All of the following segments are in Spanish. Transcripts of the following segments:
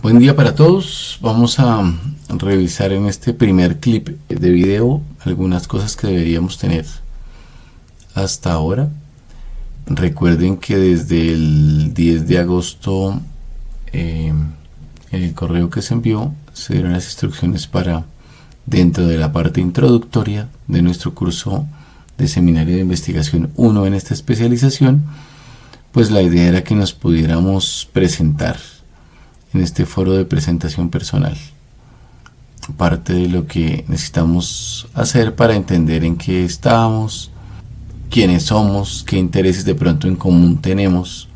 Buen día para todos. Vamos a revisar en este primer clip de video algunas cosas que deberíamos tener hasta ahora. Recuerden que desde el 10 de agosto en el correo que se envió se dieron las instrucciones para, dentro de la parte introductoria de nuestro curso de Seminario de Investigación 1 en esta especialización, pues la idea era que nos pudiéramos presentar en este foro de presentación personal. Parte de lo que necesitamos hacer para entender en qué estamos, quiénes somos, qué intereses de pronto en común tenemos,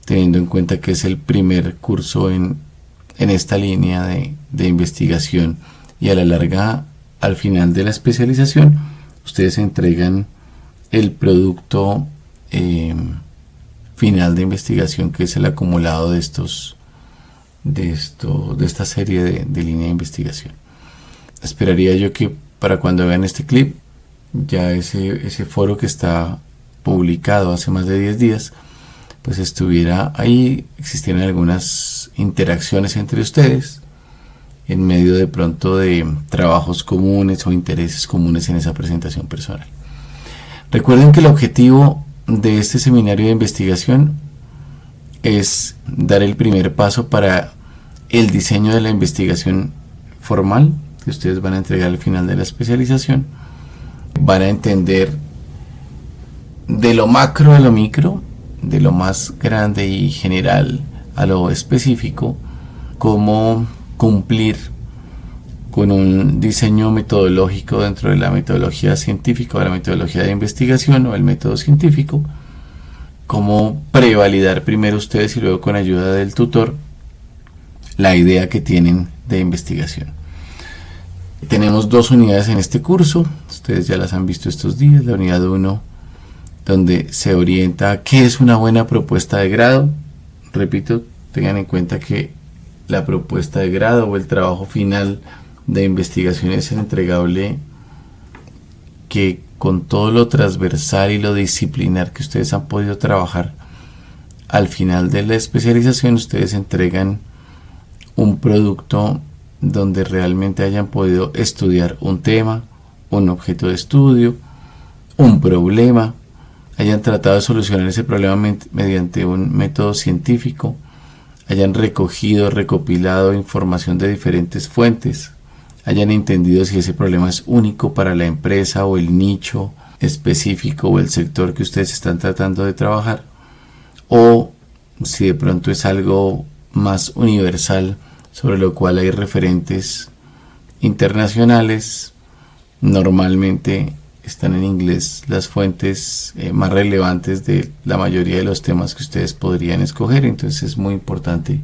teniendo en cuenta que es el primer curso en esta línea de investigación, y a la larga, al final de la especialización, ustedes entregan el producto final de investigación, que es el acumulado de esta serie de línea de investigación. Esperaría yo que para cuando vean este clip, ya ese foro que está publicado hace más de 10 días, pues estuviera ahí, existieran algunas interacciones entre ustedes, en medio de pronto de trabajos comunes o intereses comunes en esa presentación personal. Recuerden que el objetivo de este seminario de investigación es dar el primer paso para el diseño de la investigación formal que ustedes van a entregar al final de la especialización. Van a entender de lo macro a lo micro, de lo más grande y general a lo específico, cómo cumplir con un diseño metodológico dentro de la metodología científica o la metodología de investigación o el método científico, cómo prevalidar primero ustedes y luego con ayuda del tutor la idea que tienen de investigación. Tenemos 2 unidades en este curso, ustedes ya las han visto estos días. La unidad 1, donde se orienta a qué es una buena propuesta de grado. Repito, tengan en cuenta que la propuesta de grado o el trabajo final de investigación es el entregable que, con todo lo transversal y lo disciplinar que ustedes han podido trabajar, al final de la especialización ustedes entregan un producto donde realmente hayan podido estudiar un tema, un objeto de estudio, un problema, hayan tratado de solucionar ese problema mediante un método científico, hayan recogido, recopilado información de diferentes fuentes, hayan entendido si ese problema es único para la empresa o el nicho específico o el sector que ustedes están tratando de trabajar, o si de pronto es algo más universal sobre lo cual hay referentes internacionales. Normalmente están en inglés las fuentes más relevantes de la mayoría de los temas que ustedes podrían escoger. Entonces es muy importante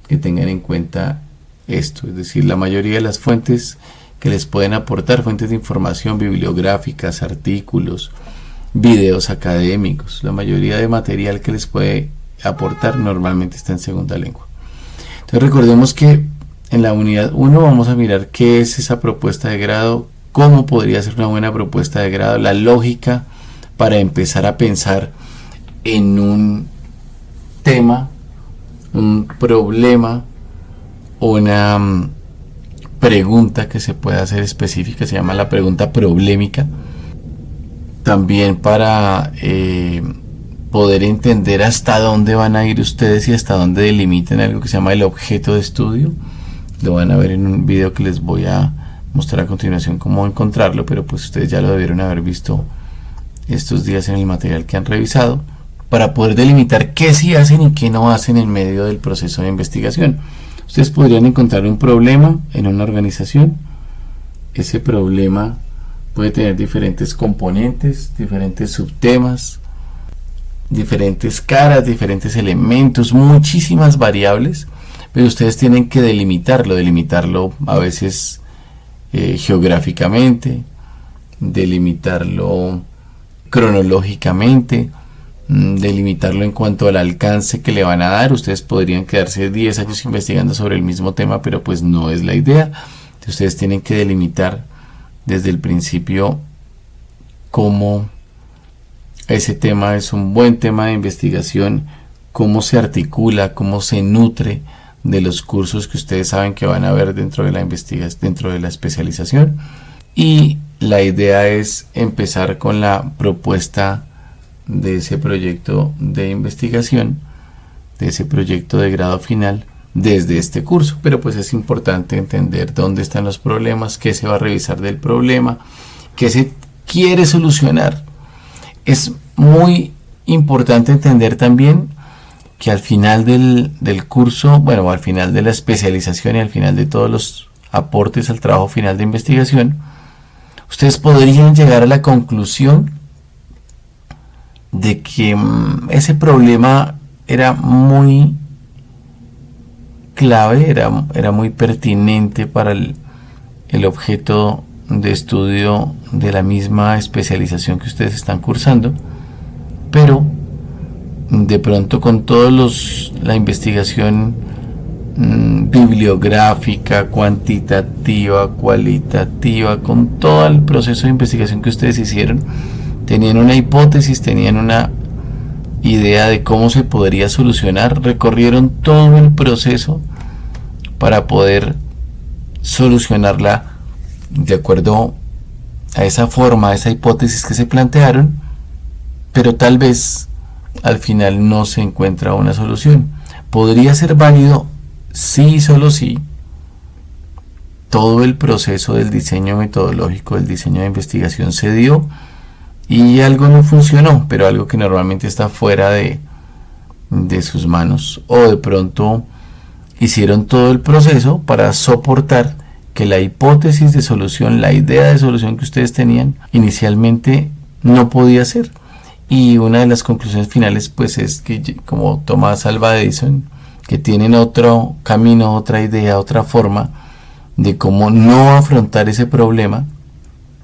que tengan en cuenta esto, es decir, la mayoría de las fuentes que les pueden aportar, fuentes de información bibliográficas, artículos, videos académicos, la mayoría de material que les puede aportar normalmente está en segunda lengua. Entonces recordemos que en la unidad 1 vamos a mirar qué es esa propuesta de grado, cómo podría ser una buena propuesta de grado, la lógica para empezar a pensar en un tema, un problema o una pregunta que se pueda hacer específica, se llama la pregunta problemática. También para poder entender hasta dónde van a ir ustedes y hasta dónde delimiten algo que se llama el objeto de estudio. Lo van a ver en un video que les voy a mostrar a continuación cómo encontrarlo, pero pues ustedes ya lo debieron haber visto estos días en el material que han revisado, para poder delimitar qué sí hacen y qué no hacen en medio del proceso de investigación. Ustedes podrían encontrar un problema en una organización. Ese problema puede tener diferentes componentes, diferentes subtemas, diferentes caras, diferentes elementos, muchísimas variables, pero ustedes tienen que delimitarlo a veces geográficamente, delimitarlo cronológicamente, delimitarlo en cuanto al alcance que le van a dar. Ustedes podrían quedarse 10 años investigando sobre el mismo tema, pero pues no es la idea. Entonces ustedes tienen que delimitar desde el principio cómo ese tema es un buen tema de investigación, cómo se articula, cómo se nutre de los cursos que ustedes saben que van a ver dentro de la dentro de la especialización. Y la idea es empezar con la propuesta de ese proyecto de investigación, de ese proyecto de grado final desde este curso. Pero pues es importante entender dónde están los problemas, qué se va a revisar del problema, qué se quiere solucionar. Es muy importante entender también que al final del curso, bueno, al final de la especialización y al final de todos los aportes al trabajo final de investigación, ustedes podrían llegar a la conclusión de que ese problema era muy clave, era muy pertinente para el objeto de estudio de la misma especialización que ustedes están cursando, pero de pronto con todos la investigación bibliográfica, cuantitativa, cualitativa, con todo el proceso de investigación que ustedes hicieron, tenían una hipótesis, tenían una idea de cómo se podría solucionar, recorrieron todo el proceso para poder solucionarla de acuerdo a esa forma, a esa hipótesis que se plantearon, pero tal vez al final no se encuentra una solución. Podría ser válido si y solo si todo el proceso del diseño metodológico, del diseño de investigación se dio y algo no funcionó, pero algo que normalmente está fuera de sus manos, o de pronto hicieron todo el proceso para soportar que la hipótesis de solución, la idea de solución que ustedes tenían inicialmente no podía ser. Y una de las conclusiones finales pues es que, como Thomas Alva Edison, que tienen otro camino, otra idea, otra forma de cómo no afrontar ese problema,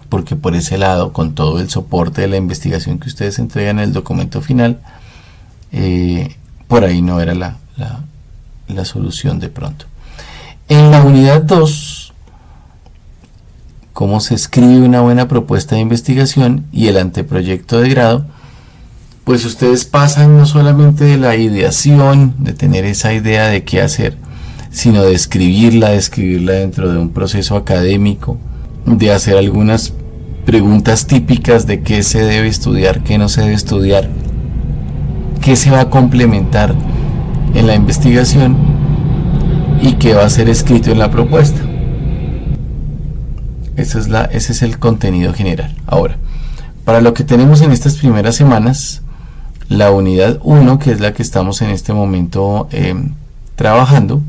porque por ese lado, con todo el soporte de la investigación que ustedes entregan en el documento final, por ahí no era la solución de pronto. En la unidad 2, cómo se escribe una buena propuesta de investigación y el anteproyecto de grado, pues ustedes pasan no solamente de la ideación, de tener esa idea de qué hacer, sino de escribirla dentro de un proceso académico, de hacer algunas preguntas típicas de qué se debe estudiar, qué no se debe estudiar, qué se va a complementar en la investigación y qué va a ser escrito en la propuesta. Ese es el contenido general. Ahora, para lo que tenemos en estas primeras semanas, la unidad 1, que es la que estamos en este momento trabajando,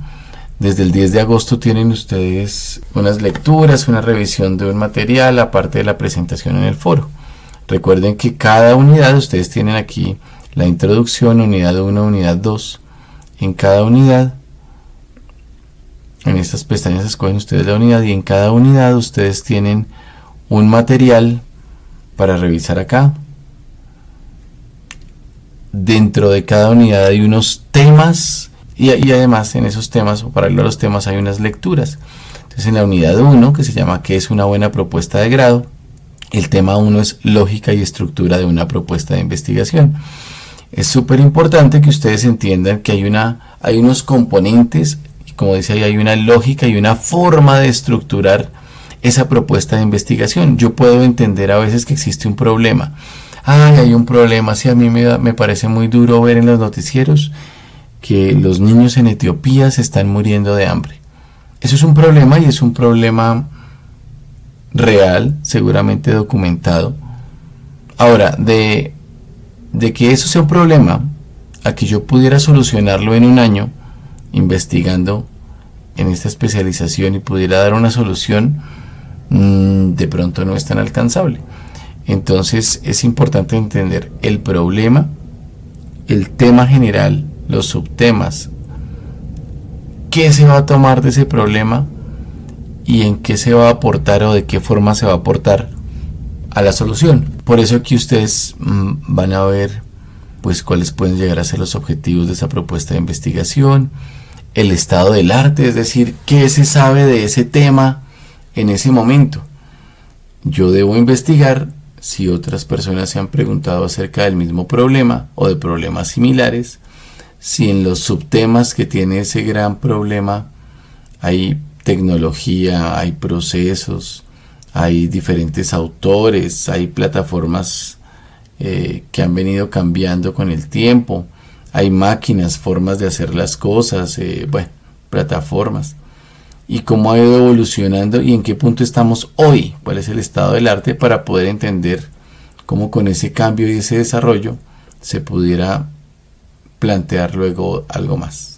desde el 10 de agosto tienen ustedes unas lecturas, una revisión de un material, aparte de la presentación en el foro. Recuerden que cada unidad, ustedes tienen aquí la introducción, unidad 1, unidad 2. En cada unidad, en estas pestañas escogen ustedes la unidad y en cada unidad ustedes tienen un material para revisar acá. Dentro de cada unidad hay unos temas y además en esos temas, o paralelo a los temas, hay unas lecturas. Entonces, en la unidad 1, que se llama ¿qué es una buena propuesta de grado?, el tema 1 es lógica y estructura de una propuesta de investigación. Es súper importante que ustedes entiendan que hay unos componentes, y como dice ahí, hay una lógica y una forma de estructurar esa propuesta de investigación. Yo puedo entender a veces que existe un problema. Hay un problema, sí, a mí me parece muy duro ver en los noticieros que los niños en Etiopía se están muriendo de hambre. Eso es un problema y es un problema real, seguramente documentado. Ahora, de que eso sea un problema a que yo pudiera solucionarlo en un año investigando en esta especialización y pudiera dar una solución, de pronto no es tan alcanzable. Entonces es importante entender el problema, el tema general, los subtemas, qué se va a tomar de ese problema y en qué se va a aportar o de qué forma se va a aportar a la solución. Por eso aquí ustedes van a ver pues cuáles pueden llegar a ser los objetivos de esa propuesta de investigación, el estado del arte, es decir, qué se sabe de ese tema en ese momento. Yo debo investigar si otras personas se han preguntado acerca del mismo problema o de problemas similares, si en los subtemas que tiene ese gran problema hay tecnología, hay procesos, hay diferentes autores, hay plataformas que han venido cambiando con el tiempo, hay máquinas, formas de hacer las cosas, plataformas, y cómo ha ido evolucionando y en qué punto estamos hoy, cuál es el estado del arte, para poder entender cómo con ese cambio y ese desarrollo se pudiera plantear luego algo más.